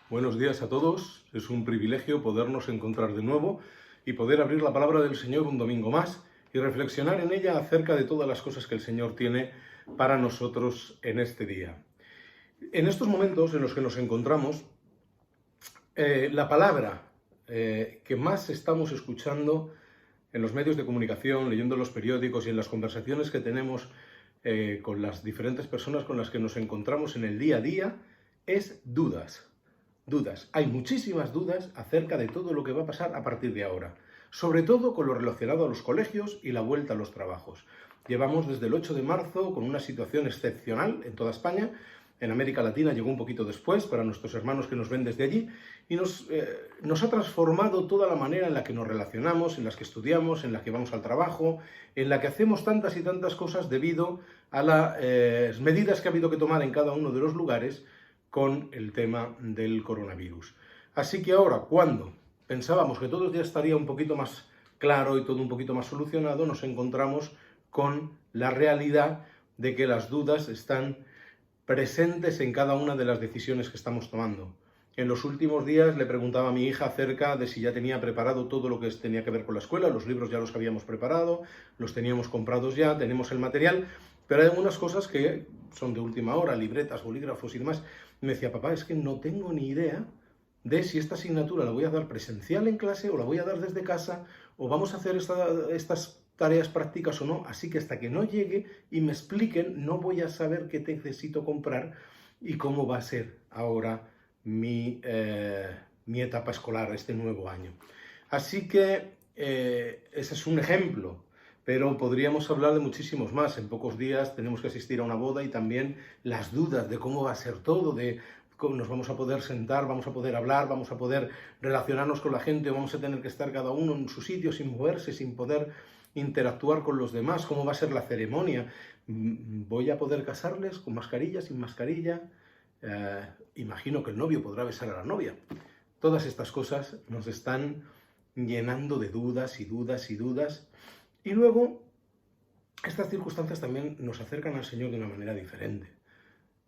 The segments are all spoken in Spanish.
Buenos días a todos. Es un privilegio podernos encontrar de nuevo y poder abrir la palabra del Señor un domingo más y reflexionar en ella acerca de todas las cosas que el Señor tiene para nosotros en este día. En estos momentos en los que nos encontramos, la palabra que más estamos escuchando en los medios de comunicación, leyendo los periódicos y en las conversaciones que tenemos con las diferentes personas con las que nos encontramos en el día a día, es dudas. Dudas. Hay muchísimas dudas acerca de todo lo que va a pasar a partir de ahora, sobre todo con lo relacionado a los colegios y la vuelta a los trabajos. Llevamos desde el 8 de marzo con una situación excepcional en toda España. En América Latina llegó un poquito después para nuestros hermanos que nos ven desde allí y nos ha transformado toda la manera en la que nos relacionamos, en la que estudiamos, en la que vamos al trabajo, en la que hacemos tantas y tantas cosas debido a las medidas que ha habido que tomar en cada uno de los lugares con el tema del coronavirus. Así que ahora, cuando pensábamos que todo ya estaría un poquito más claro y todo un poquito más solucionado, nos encontramos con la realidad de que las dudas están presentes en cada una de las decisiones que estamos tomando. En los últimos días le preguntaba a mi hija acerca de si ya tenía preparado todo lo que tenía que ver con la escuela. Los libros ya los habíamos preparado, los teníamos comprados ya, tenemos el material, pero hay algunas cosas que son de última hora, libretas, bolígrafos y demás. Me decía, papá, es que no tengo ni idea de si esta asignatura la voy a dar presencial en clase o la voy a dar desde casa o vamos a hacer estas tareas prácticas o no, así que hasta que no llegue y me expliquen, no voy a saber qué necesito comprar y cómo va a ser ahora mi etapa escolar, este nuevo año. Así que ese es un ejemplo, pero podríamos hablar de muchísimos más. En pocos días tenemos que asistir a una boda y también las dudas de cómo va a ser todo, de cómo nos vamos a poder sentar, vamos a poder hablar, vamos a poder relacionarnos con la gente, vamos a tener que estar cada uno en su sitio sin moverse, sin poder interactuar con los demás, cómo va a ser la ceremonia. ¿Voy a poder casarles con mascarilla, sin mascarilla? Imagino que el novio podrá besar a la novia. Todas estas cosas nos están llenando de dudas y dudas y dudas. Y luego, estas circunstancias también nos acercan al Señor de una manera diferente.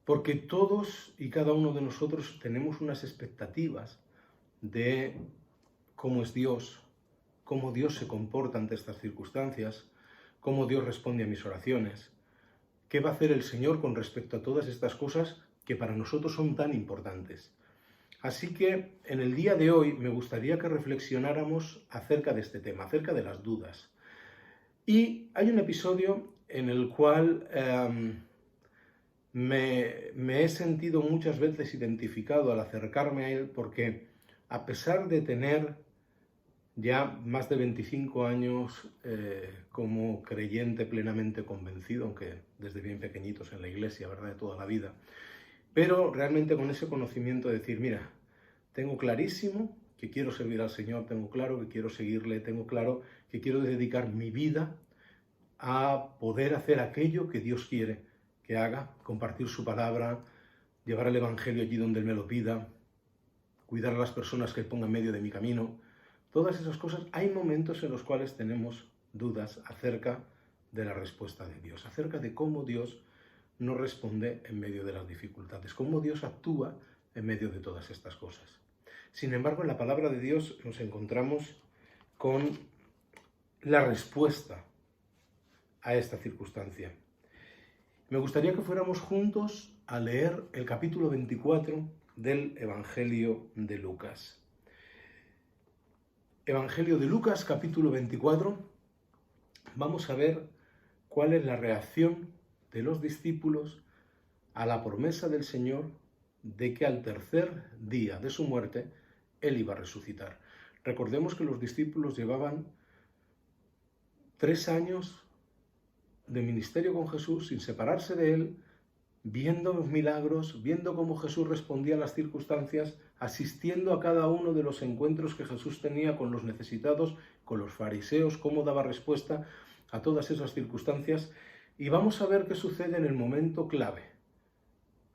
Porque todos y cada uno de nosotros tenemos unas expectativas de cómo es Dios, cómo Dios se comporta ante estas circunstancias, cómo Dios responde a mis oraciones, qué va a hacer el Señor con respecto a todas estas cosas que para nosotros son tan importantes. Así que en el día de hoy me gustaría que reflexionáramos acerca de este tema, acerca de las dudas. Y hay un episodio en el cual me he sentido muchas veces identificado al acercarme a él porque a pesar de tener ya más de 25 años como creyente plenamente convencido, aunque desde bien pequeñitos en la iglesia, ¿verdad?, de toda la vida, pero realmente con ese conocimiento de decir, mira, tengo clarísimo que quiero servir al Señor, tengo claro que quiero seguirle, tengo claro que quiero dedicar mi vida a poder hacer aquello que Dios quiere que haga, compartir su palabra, llevar el Evangelio allí donde Él me lo pida, cuidar a las personas que pongan en medio de mi camino. Todas esas cosas, hay momentos en los cuales tenemos dudas acerca de la respuesta de Dios, acerca de cómo Dios nos responde en medio de las dificultades, cómo Dios actúa en medio de todas estas cosas. Sin embargo, en la palabra de Dios nos encontramos con la respuesta a esta circunstancia. Me gustaría que fuéramos juntos a leer el capítulo 24 del Evangelio de Lucas. Evangelio de Lucas, capítulo 24. Vamos a ver cuál es la reacción de los discípulos a la promesa del Señor de que al tercer día de su muerte Él iba a resucitar. Recordemos que los discípulos llevaban 3 años de ministerio con Jesús sin separarse de Él, viendo los milagros, viendo cómo Jesús respondía a las circunstancias, asistiendo a cada uno de los encuentros que Jesús tenía con los necesitados, con los fariseos, cómo daba respuesta a todas esas circunstancias. Y vamos a ver qué sucede en el momento clave.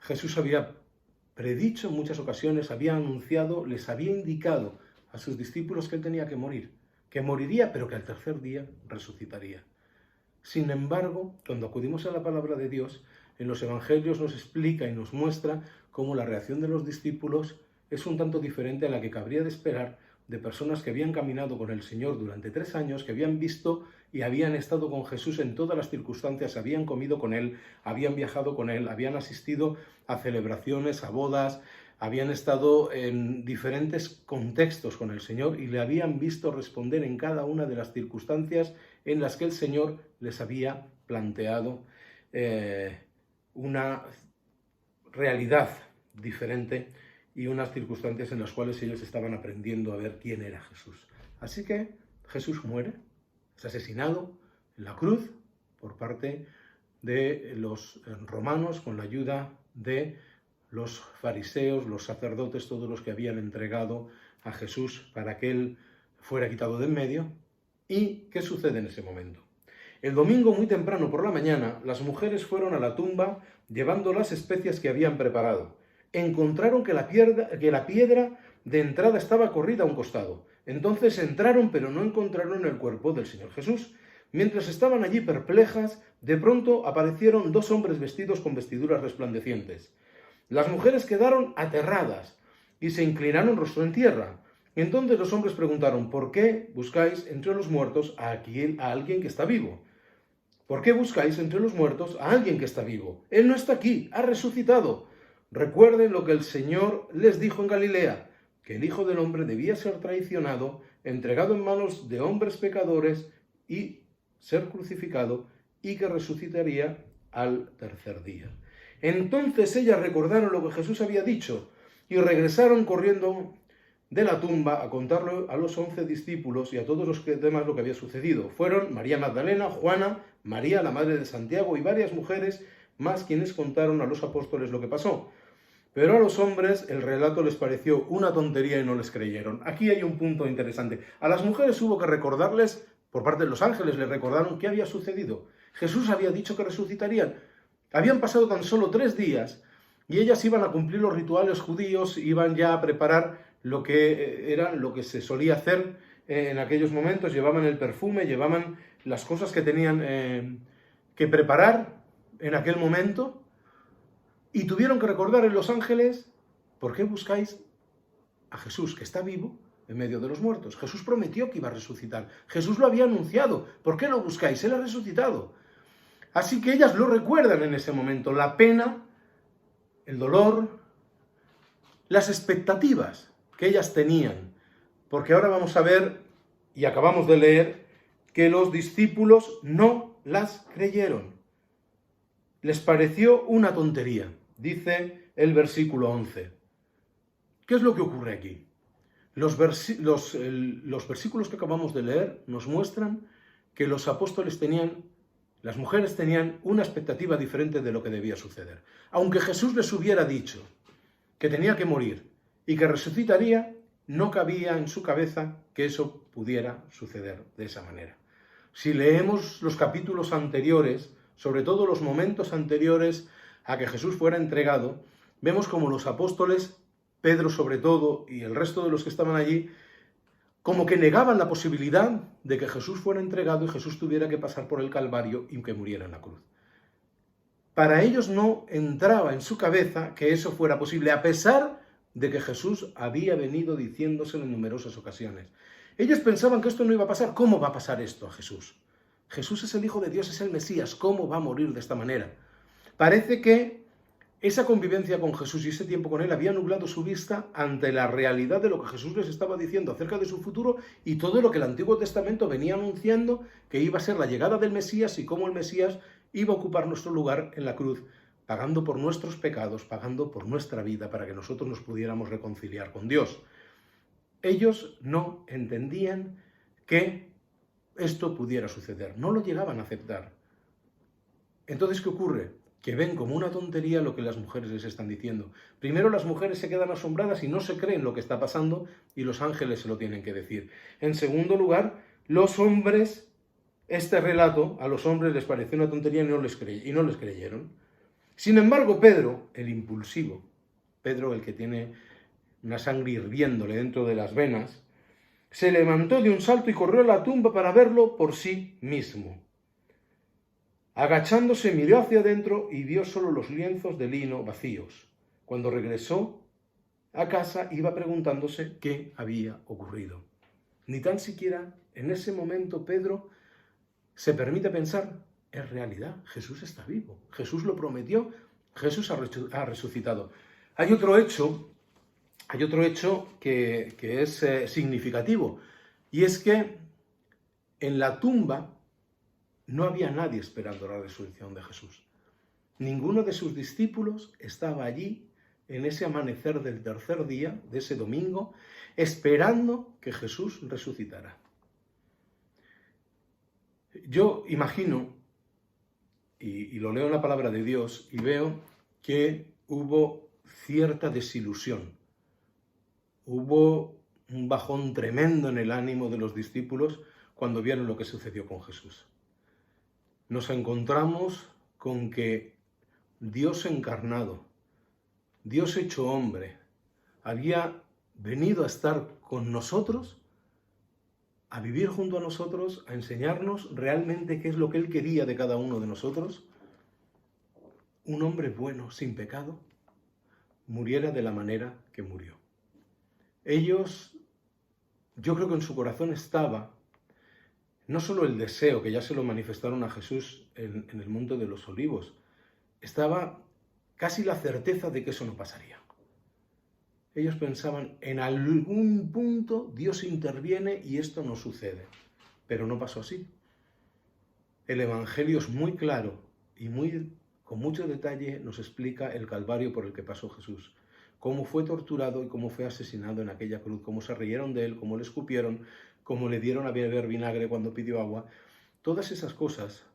Jesús había predicho en muchas ocasiones, había anunciado, les había indicado a sus discípulos que Él tenía que morir, que moriría, pero que al tercer día resucitaría. Sin embargo, cuando acudimos a la palabra de Dios, en los evangelios nos explica y nos muestra cómo la reacción de los discípulos es un tanto diferente a la que cabría de esperar de personas que habían caminado con el Señor durante 3 años, que habían visto y habían estado con Jesús en todas las circunstancias, habían comido con Él, habían viajado con Él, habían asistido a celebraciones, a bodas, habían estado en diferentes contextos con el Señor y le habían visto responder en cada una de las circunstancias en las que el Señor les había planteado una realidad diferente y unas circunstancias en las cuales ellos estaban aprendiendo a ver quién era Jesús. Así que Jesús muere, es asesinado en la cruz por parte de los romanos con la ayuda de los fariseos, los sacerdotes, todos los que habían entregado a Jesús para que él fuera quitado de en medio. ¿Y qué sucede en ese momento? El domingo, muy temprano por la mañana, las mujeres fueron a la tumba llevando las especias que habían preparado. Encontraron que la piedra de entrada estaba corrida a un costado. Entonces entraron, pero no encontraron el cuerpo del Señor Jesús. Mientras estaban allí perplejas, de pronto aparecieron 2 hombres vestidos con vestiduras resplandecientes. Las mujeres quedaron aterradas y se inclinaron rostro en tierra. Entonces los hombres preguntaron: ¿por qué buscáis entre los muertos a alguien que está vivo? ¿Por qué buscáis entre los muertos a alguien que está vivo? Él no está aquí, ha resucitado. Recuerden lo que el Señor les dijo en Galilea, que el Hijo del Hombre debía ser traicionado, entregado en manos de hombres pecadores y ser crucificado, y que resucitaría al tercer día. Entonces ellas recordaron lo que Jesús había dicho y regresaron corriendo de la tumba a contarlo a los 11 discípulos y a todos los demás lo que había sucedido. Fueron María Magdalena, Juana, María, la madre de Santiago, y varias mujeres más quienes contaron a los apóstoles lo que pasó. Pero a los hombres el relato les pareció una tontería y no les creyeron. Aquí hay un punto interesante. A las mujeres hubo que recordarles, por parte de los ángeles, les recordaron qué había sucedido. Jesús había dicho que resucitarían. Habían pasado tan solo 3 días y ellas iban a cumplir los rituales judíos, iban ya a preparar lo que se solía hacer en aquellos momentos. Llevaban el perfume, llevaban las cosas que tenían que preparar en aquel momento. Y tuvieron que recordar en los ángeles: ¿por qué buscáis a Jesús, que está vivo, en medio de los muertos? Jesús prometió que iba a resucitar. Jesús lo había anunciado. ¿Por qué lo buscáis? Él ha resucitado. Así que ellas lo recuerdan en ese momento. La pena, el dolor, las expectativas que ellas tenían. Porque ahora vamos a ver, y acabamos de leer, que los discípulos no las creyeron. Les pareció una tontería. Dice el versículo 11. ¿Qué es lo que ocurre aquí? Los versículos que acabamos de leer nos muestran que los apóstoles las mujeres tenían una expectativa diferente de lo que debía suceder. Aunque Jesús les hubiera dicho que tenía que morir y que resucitaría, no cabía en su cabeza que eso pudiera suceder de esa manera. Si leemos los capítulos anteriores, sobre todo los momentos anteriores a que Jesús fuera entregado, vemos como los apóstoles, Pedro sobre todo, y el resto de los que estaban allí, como que negaban la posibilidad de que Jesús fuera entregado y Jesús tuviera que pasar por el Calvario y que muriera en la cruz. Para ellos no entraba en su cabeza que eso fuera posible, a pesar de que Jesús había venido diciéndoselo en numerosas ocasiones. Ellos pensaban que esto no iba a pasar. ¿Cómo va a pasar esto a Jesús? Jesús es el Hijo de Dios, es el Mesías. ¿Cómo va a morir de esta manera? Parece que esa convivencia con Jesús y ese tiempo con Él había nublado su vista ante la realidad de lo que Jesús les estaba diciendo acerca de su futuro y todo lo que el Antiguo Testamento venía anunciando que iba a ser la llegada del Mesías y cómo el Mesías iba a ocupar nuestro lugar en la cruz, pagando por nuestros pecados, pagando por nuestra vida para que nosotros nos pudiéramos reconciliar con Dios. Ellos no entendían que esto pudiera suceder, no lo llegaban a aceptar. Entonces, ¿qué ocurre? Que ven como una tontería lo que las mujeres les están diciendo. Primero, las mujeres se quedan asombradas y no se creen lo que está pasando y los ángeles se lo tienen que decir. En segundo lugar, los hombres, este relato a los hombres les pareció una tontería y no les creyeron. Sin embargo, Pedro, el impulsivo, Pedro, el que tiene una sangre hirviéndole dentro de las venas, se levantó de un salto y corrió a la tumba para verlo por sí mismo. Agachándose, miró hacia adentro y vio solo los lienzos de lino vacíos. Cuando regresó a casa iba preguntándose qué había ocurrido. Ni tan siquiera en ese momento Pedro se permite pensar, es realidad, Jesús está vivo, Jesús lo prometió, Jesús ha resucitado. Hay otro hecho que es significativo, y es que en la tumba no había nadie esperando la resurrección de Jesús. Ninguno de sus discípulos estaba allí en ese amanecer del tercer día, de ese domingo, esperando que Jesús resucitara. Yo imagino, y lo leo en la palabra de Dios, y veo que hubo cierta desilusión. Hubo un bajón tremendo en el ánimo de los discípulos cuando vieron lo que sucedió con Jesús. Nos encontramos con que Dios encarnado, Dios hecho hombre, había venido a estar con nosotros, a vivir junto a nosotros, a enseñarnos realmente qué es lo que Él quería de cada uno de nosotros. Un hombre bueno, sin pecado, muriera de la manera que murió. Ellos, yo creo que en su corazón estaba no solo el deseo, que ya se lo manifestaron a Jesús en el Monte de los Olivos, estaba casi la certeza de que eso no pasaría. Ellos pensaban, en algún punto Dios interviene y esto no sucede. Pero no pasó así. El Evangelio es muy claro y con mucho detalle nos explica el calvario por el que pasó Jesús. Cómo fue torturado y cómo fue asesinado en aquella cruz, cómo se rieron de él, cómo le escupieron, cómo le dieron a beber vinagre cuando pidió agua. Todas esas cosas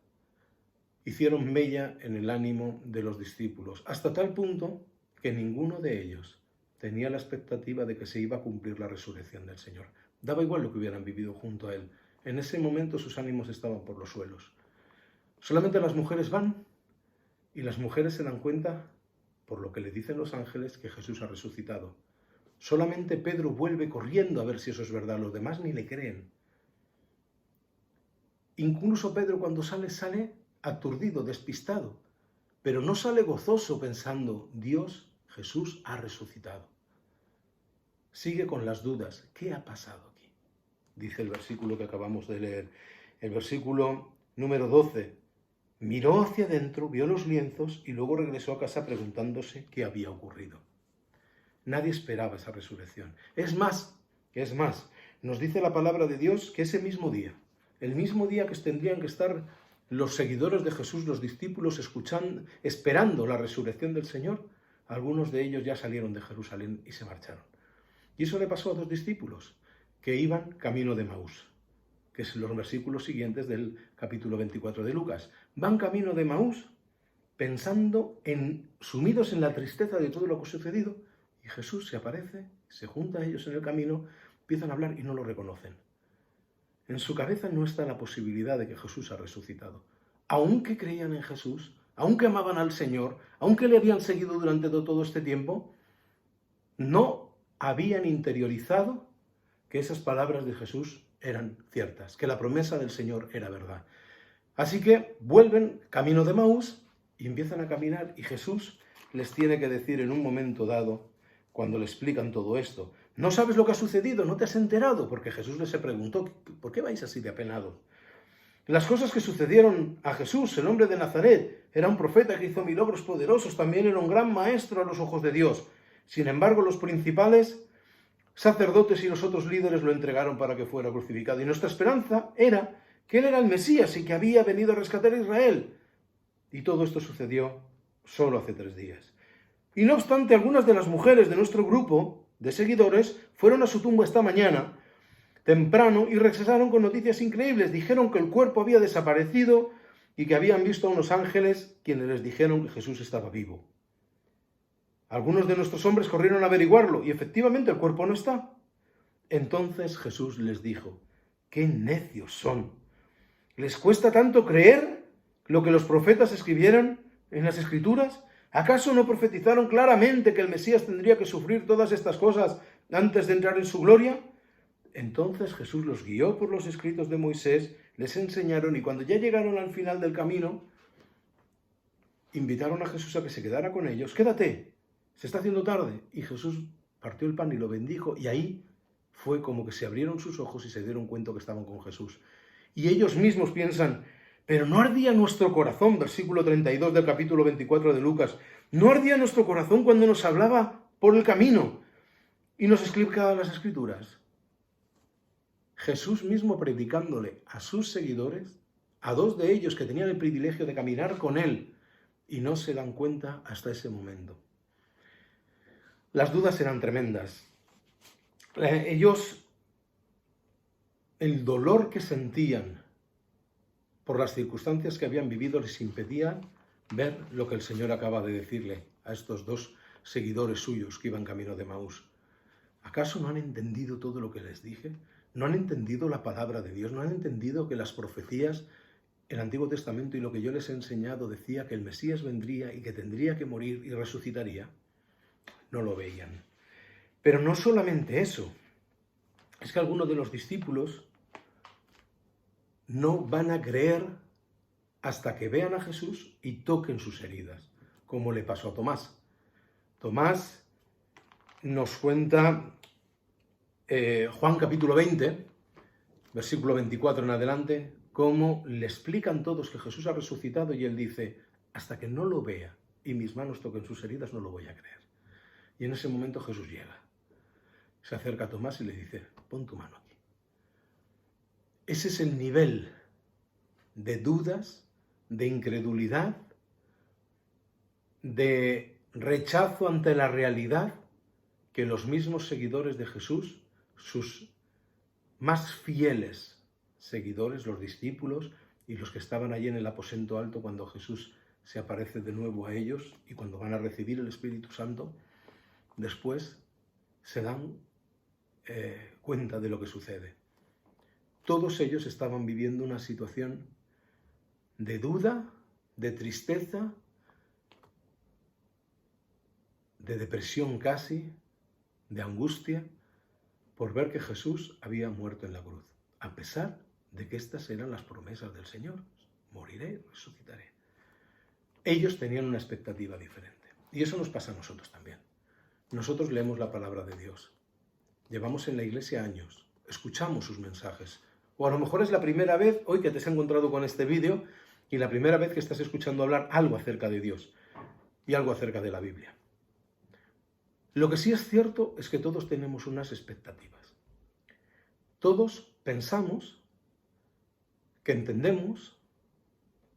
hicieron mella en el ánimo de los discípulos, hasta tal punto que ninguno de ellos tenía la expectativa de que se iba a cumplir la resurrección del Señor. Daba igual lo que hubieran vivido junto a Él. En ese momento sus ánimos estaban por los suelos. Solamente las mujeres van y las mujeres se dan cuenta, por lo que le dicen los ángeles, que Jesús ha resucitado. Solamente Pedro vuelve corriendo a ver si eso es verdad. Los demás ni le creen. Incluso Pedro cuando sale aturdido, despistado, pero no sale gozoso pensando, Jesús ha resucitado. Sigue con las dudas. ¿Qué ha pasado aquí? Dice el versículo que acabamos de leer. El versículo número 12. Miró hacia adentro, vio los lienzos y luego regresó a casa preguntándose qué había ocurrido. Nadie esperaba esa resurrección. Es más, nos dice la palabra de Dios que ese mismo día, el mismo día que tendrían que estar los seguidores de Jesús, los discípulos, esperando la resurrección del Señor, algunos de ellos ya salieron de Jerusalén y se marcharon. Y eso le pasó a dos discípulos que iban camino de Maús, que es los versículos siguientes del capítulo 24 de Lucas. Van camino de Maús pensando sumidos en la tristeza de todo lo que ha sucedido, y Jesús se aparece, se junta a ellos en el camino, empiezan a hablar y no lo reconocen. En su cabeza no está la posibilidad de que Jesús ha resucitado. Aunque creían en Jesús, aunque amaban al Señor, aunque le habían seguido durante todo este tiempo, no habían interiorizado que esas palabras de Jesús eran ciertas, que la promesa del Señor era verdad. Así que vuelven camino de Maús y empiezan a caminar, y Jesús les tiene que decir en un momento dado, cuando le explican todo esto, ¿no sabes lo que ha sucedido? ¿No te has enterado? Porque Jesús les preguntó, ¿por qué vais así de apenados? Las cosas que sucedieron a Jesús, el hombre de Nazaret, era un profeta que hizo milagros poderosos, también era un gran maestro a los ojos de Dios. Sin embargo, los principales sacerdotes y los otros líderes lo entregaron para que fuera crucificado. Y nuestra esperanza era que él era el Mesías y que había venido a rescatar a Israel. Y todo esto sucedió solo hace 3 días. Y no obstante, algunas de las mujeres de nuestro grupo de seguidores fueron a su tumba esta mañana, temprano, y regresaron con noticias increíbles. Dijeron que el cuerpo había desaparecido y que habían visto a unos ángeles quienes les dijeron que Jesús estaba vivo. Algunos de nuestros hombres corrieron a averiguarlo y efectivamente el cuerpo no está. Entonces Jesús les dijo, ¡qué necios son! ¿Les cuesta tanto creer lo que los profetas escribieron en las Escrituras? ¿Acaso no profetizaron claramente que el Mesías tendría que sufrir todas estas cosas antes de entrar en su gloria? Entonces Jesús los guió por los escritos de Moisés, les enseñaron, y cuando ya llegaron al final del camino, invitaron a Jesús a que se quedara con ellos. ¡Quédate! Se está haciendo tarde. Y Jesús partió el pan y lo bendijo, y ahí fue como que se abrieron sus ojos y se dieron cuenta que estaban con Jesús. Y ellos mismos piensan, pero ¿no ardía nuestro corazón? Versículo 32 del capítulo 24 de Lucas. ¿No ardía nuestro corazón cuando nos hablaba por el camino y nos explicaba las Escrituras? Jesús mismo predicándole a sus seguidores, a dos de ellos que tenían el privilegio de caminar con él, y no se dan cuenta hasta ese momento. Las dudas eran tremendas. Ellos, el dolor que sentían por las circunstancias que habían vivido les impedía ver lo que el Señor acaba de decirle a estos dos seguidores suyos que iban camino de Emaús. ¿Acaso no han entendido todo lo que les dije? ¿No han entendido la palabra de Dios? ¿No han entendido que las profecías, el Antiguo Testamento y lo que yo les he enseñado decía que el Mesías vendría y que tendría que morir y resucitaría? No lo veían. Pero no solamente eso, es que algunos de los discípulos no van a creer hasta que vean a Jesús y toquen sus heridas, como le pasó a Tomás. Tomás nos cuenta Juan capítulo 20, versículo 24 en adelante, cómo le explican todos que Jesús ha resucitado y él dice, hasta que no lo vea y mis manos toquen sus heridas no lo voy a creer. Y en ese momento Jesús llega, se acerca a Tomás y le dice, pon tu mano aquí. Ese es el nivel de dudas, de incredulidad, de rechazo ante la realidad que los mismos seguidores de Jesús, sus más fieles seguidores, los discípulos y los que estaban allí en el aposento alto cuando Jesús se aparece de nuevo a ellos y cuando van a recibir el Espíritu Santo, después se dan cuenta de lo que sucede. Todos ellos estaban viviendo una situación de duda, de tristeza, de depresión casi, de angustia, por ver que Jesús había muerto en la cruz, a pesar de que estas eran las promesas del Señor. Moriré, resucitaré. Ellos tenían una expectativa diferente. Y eso nos pasa a nosotros también. Nosotros leemos la palabra de Dios. Llevamos en la iglesia años, escuchamos sus mensajes. O a lo mejor es la primera vez hoy que te has encontrado con este vídeo y la primera vez que estás escuchando hablar algo acerca de Dios y algo acerca de la Biblia. Lo que sí es cierto es que todos tenemos unas expectativas. Todos pensamos que entendemos,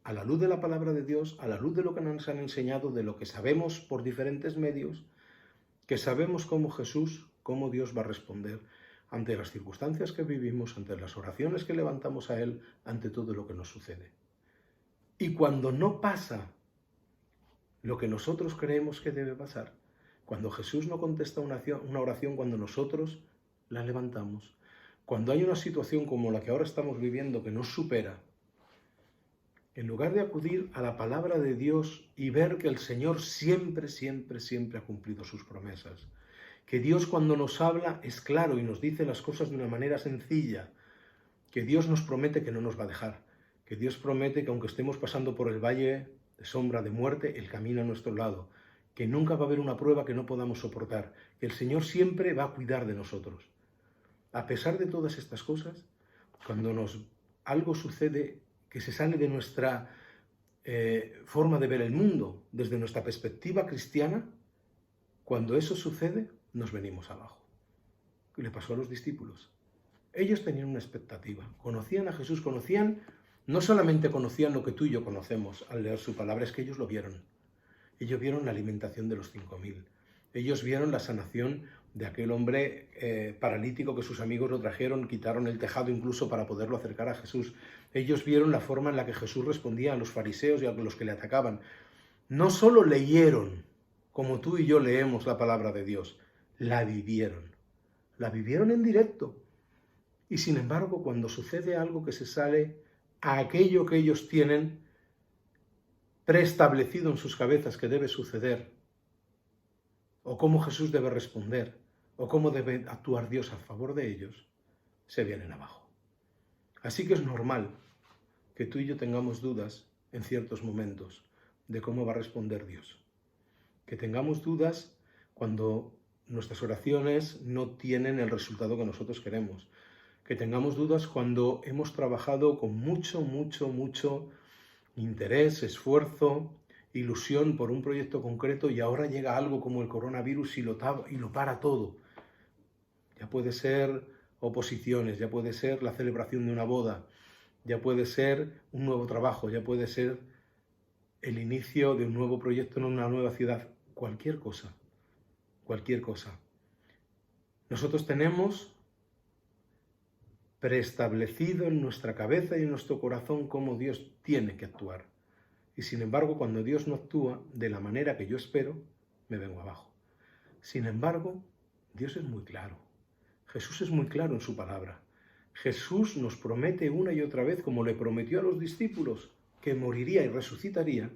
a la luz de la palabra de Dios, a la luz de lo que nos han enseñado, de lo que sabemos por diferentes medios, que sabemos cómo Jesús, cómo Dios va a responder ante las circunstancias que vivimos, ante las oraciones que levantamos a Él, ante todo lo que nos sucede. Y cuando no pasa lo que nosotros creemos que debe pasar, cuando Jesús no contesta una oración cuando nosotros la levantamos, cuando hay una situación como la que ahora estamos viviendo que nos supera, en lugar de acudir a la palabra de Dios y ver que el Señor siempre, siempre, siempre ha cumplido sus promesas, que Dios cuando nos habla es claro y nos dice las cosas de una manera sencilla, que Dios nos promete que no nos va a dejar, que Dios promete que aunque estemos pasando por el valle de sombra de muerte, Él camina a nuestro lado, que nunca va a haber una prueba que no podamos soportar, que el Señor siempre va a cuidar de nosotros. A pesar de todas estas cosas, cuando algo sucede que se sale de nuestra forma de ver el mundo, desde nuestra perspectiva cristiana, cuando eso sucede, nos venimos abajo. ¿Qué le pasó a los discípulos? Ellos tenían una expectativa, conocían a Jesús, no solamente conocían lo que tú y yo conocemos al leer su palabra, es que ellos lo vieron. Ellos vieron la alimentación de los 5000. Ellos vieron la sanación de aquel hombre paralítico que sus amigos lo trajeron, quitaron el tejado incluso para poderlo acercar a Jesús. Ellos vieron la forma en la que Jesús respondía a los fariseos y a los que le atacaban. No solo leyeron, como tú y yo leemos la palabra de Dios, la vivieron. La vivieron en directo. Y sin embargo, cuando sucede algo que se sale a aquello que ellos tienen preestablecido en sus cabezas que debe suceder, o cómo Jesús debe responder, o cómo debe actuar Dios a favor de ellos, se vienen abajo. Así que es normal que tú y yo tengamos dudas en ciertos momentos de cómo va a responder Dios. Que tengamos dudas cuando nuestras oraciones no tienen el resultado que nosotros queremos. Que tengamos dudas cuando hemos trabajado con mucho interés, esfuerzo, ilusión por un proyecto concreto y ahora llega algo como el coronavirus y lo para todo. Ya puede ser oposiciones, ya puede ser la celebración de una boda, ya puede ser un nuevo trabajo, ya puede ser el inicio de un nuevo proyecto en una nueva ciudad, cualquier cosa. Nosotros tenemos preestablecido en nuestra cabeza y en nuestro corazón cómo Dios tiene que actuar. Y sin embargo, cuando Dios no actúa de la manera que yo espero, me vengo abajo. Sin embargo, Dios es muy claro. Jesús es muy claro en su palabra. Jesús nos promete una y otra vez, como le prometió a los discípulos, que moriría y resucitaría.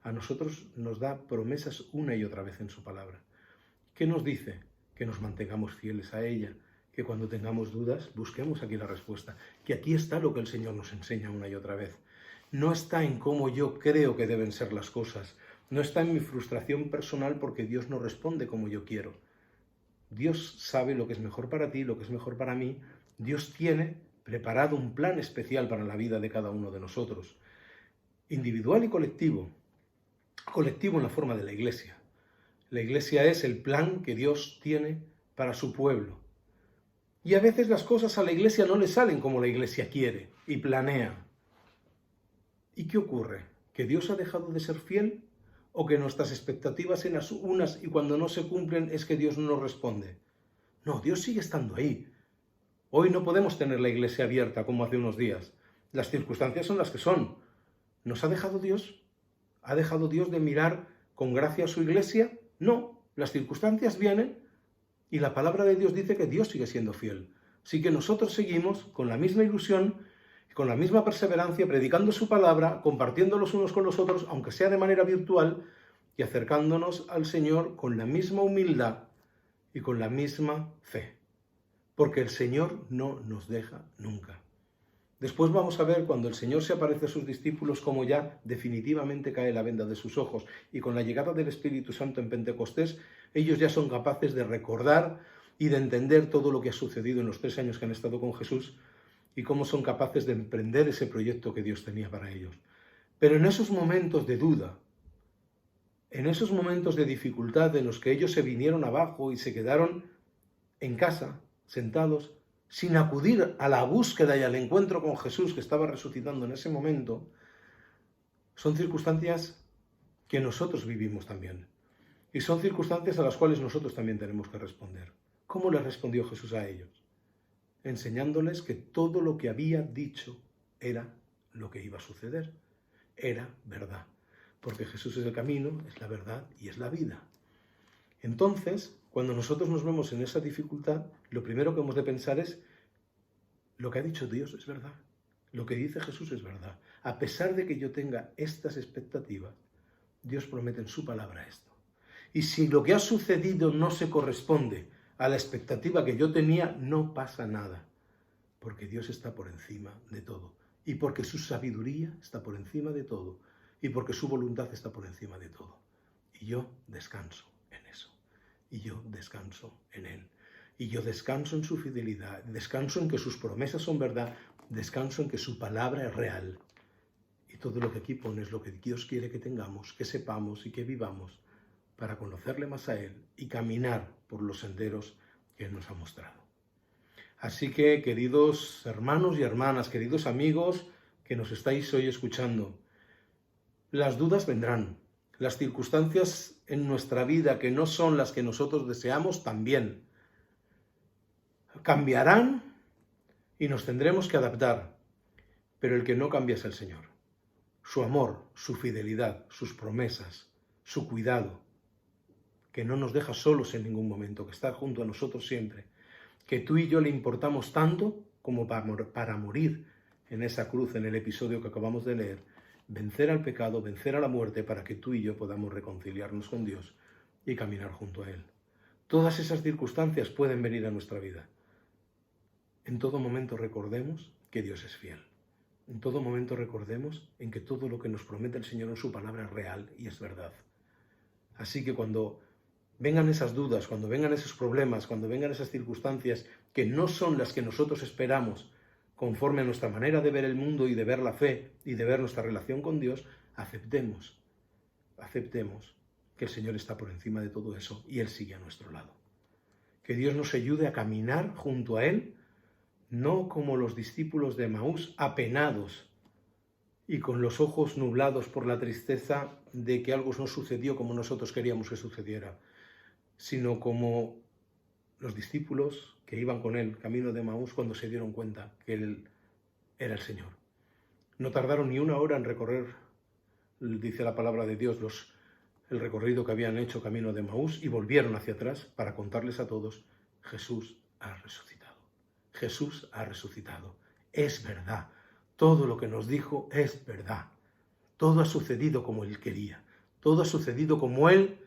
A nosotros nos da promesas una y otra vez en su palabra. ¿Qué nos dice? Que nos mantengamos fieles a ella, que cuando tengamos dudas busquemos aquí la respuesta, que aquí está lo que el Señor nos enseña una y otra vez. No está en cómo yo creo que deben ser las cosas, no está en mi frustración personal porque Dios no responde como yo quiero. Dios sabe lo que es mejor para ti, lo que es mejor para mí. Dios tiene preparado un plan especial para la vida de cada uno de nosotros, individual y colectivo. Colectivo en la forma de la Iglesia. La Iglesia es el plan que Dios tiene para su pueblo. Y a veces las cosas a la Iglesia no le salen como la Iglesia quiere y planea. ¿Y qué ocurre? ¿Que Dios ha dejado de ser fiel? ¿O que nuestras expectativas en las unas y cuando no se cumplen es que Dios no nos responde? No, Dios sigue estando ahí. Hoy no podemos tener la Iglesia abierta como hace unos días. Las circunstancias son las que son. ¿Nos ha dejado Dios? ¿Ha dejado Dios de mirar con gracia a su Iglesia? No, las circunstancias vienen y la palabra de Dios dice que Dios sigue siendo fiel. Así que nosotros seguimos con la misma ilusión, con la misma perseverancia, predicando su palabra, compartiendo los unos con los otros, aunque sea de manera virtual, y acercándonos al Señor con la misma humildad y con la misma fe. Porque el Señor no nos deja nunca. Después vamos a ver cuando el Señor se aparece a sus discípulos cómo ya definitivamente cae la venda de sus ojos y con la llegada del Espíritu Santo en Pentecostés ellos ya son capaces de recordar y de entender todo lo que ha sucedido en los 3 años que han estado con Jesús y cómo son capaces de emprender ese proyecto que Dios tenía para ellos. Pero en esos momentos de duda, en esos momentos de dificultad en los que ellos se vinieron abajo y se quedaron en casa, sentados, sin acudir a la búsqueda y al encuentro con Jesús que estaba resucitando en ese momento, son circunstancias que nosotros vivimos también. Y son circunstancias a las cuales nosotros también tenemos que responder. ¿Cómo le respondió Jesús a ellos? Enseñándoles que todo lo que había dicho era lo que iba a suceder. Era verdad. Porque Jesús es el camino, es la verdad y es la vida. Entonces, cuando nosotros nos vemos en esa dificultad, lo primero que hemos de pensar es, lo que ha dicho Dios es verdad, lo que dice Jesús es verdad. A pesar de que yo tenga estas expectativas, Dios promete en su palabra esto. Y si lo que ha sucedido no se corresponde a la expectativa que yo tenía, no pasa nada, porque Dios está por encima de todo, y porque su sabiduría está por encima de todo, y porque su voluntad está por encima de todo. Y yo descanso en eso. Y yo descanso en Él. Y yo descanso en su fidelidad, descanso en que sus promesas son verdad, descanso en que su palabra es real. Y todo lo que aquí pone es lo que Dios quiere que tengamos, que sepamos y que vivamos para conocerle más a Él y caminar por los senderos que Él nos ha mostrado. Así que, queridos hermanos y hermanas, queridos amigos que nos estáis hoy escuchando, las dudas vendrán. Las circunstancias en nuestra vida que no son las que nosotros deseamos también cambiarán y nos tendremos que adaptar, pero el que no cambia es el Señor. Su amor, su fidelidad, sus promesas, su cuidado, que no nos deja solos en ningún momento, que está junto a nosotros siempre, que tú y yo le importamos tanto como para morir en esa cruz, en el episodio que acabamos de leer, vencer al pecado, vencer a la muerte, para que tú y yo podamos reconciliarnos con Dios y caminar junto a Él. Todas esas circunstancias pueden venir a nuestra vida. En todo momento recordemos que Dios es fiel. En todo momento recordemos en que todo lo que nos promete el Señor en su palabra es real y es verdad. Así que cuando vengan esas dudas, cuando vengan esos problemas, cuando vengan esas circunstancias que no son las que nosotros esperamos, conforme a nuestra manera de ver el mundo y de ver la fe y de ver nuestra relación con Dios, aceptemos que el Señor está por encima de todo eso y Él sigue a nuestro lado. Que Dios nos ayude a caminar junto a Él, no como los discípulos de Emaús, apenados y con los ojos nublados por la tristeza de que algo no sucedió como nosotros queríamos que sucediera, sino como los discípulos que iban con Él camino de Emaús cuando se dieron cuenta que Él era el Señor. No tardaron ni una hora en recorrer, dice la palabra de Dios, el recorrido que habían hecho camino de Emaús, y volvieron hacia atrás para contarles a todos: Jesús ha resucitado. Jesús ha resucitado. Es verdad. Todo lo que nos dijo es verdad. Todo ha sucedido como Él quería. Todo ha sucedido como Él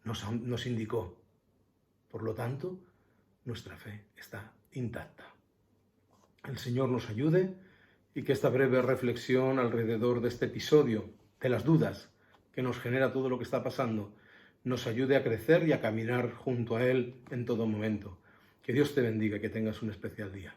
nos indicó. Por lo tanto, nuestra fe está intacta. El Señor nos ayude y que esta breve reflexión alrededor de este episodio, de las dudas que nos genera todo lo que está pasando, nos ayude a crecer y a caminar junto a Él en todo momento. Que Dios te bendiga y que tengas un especial día.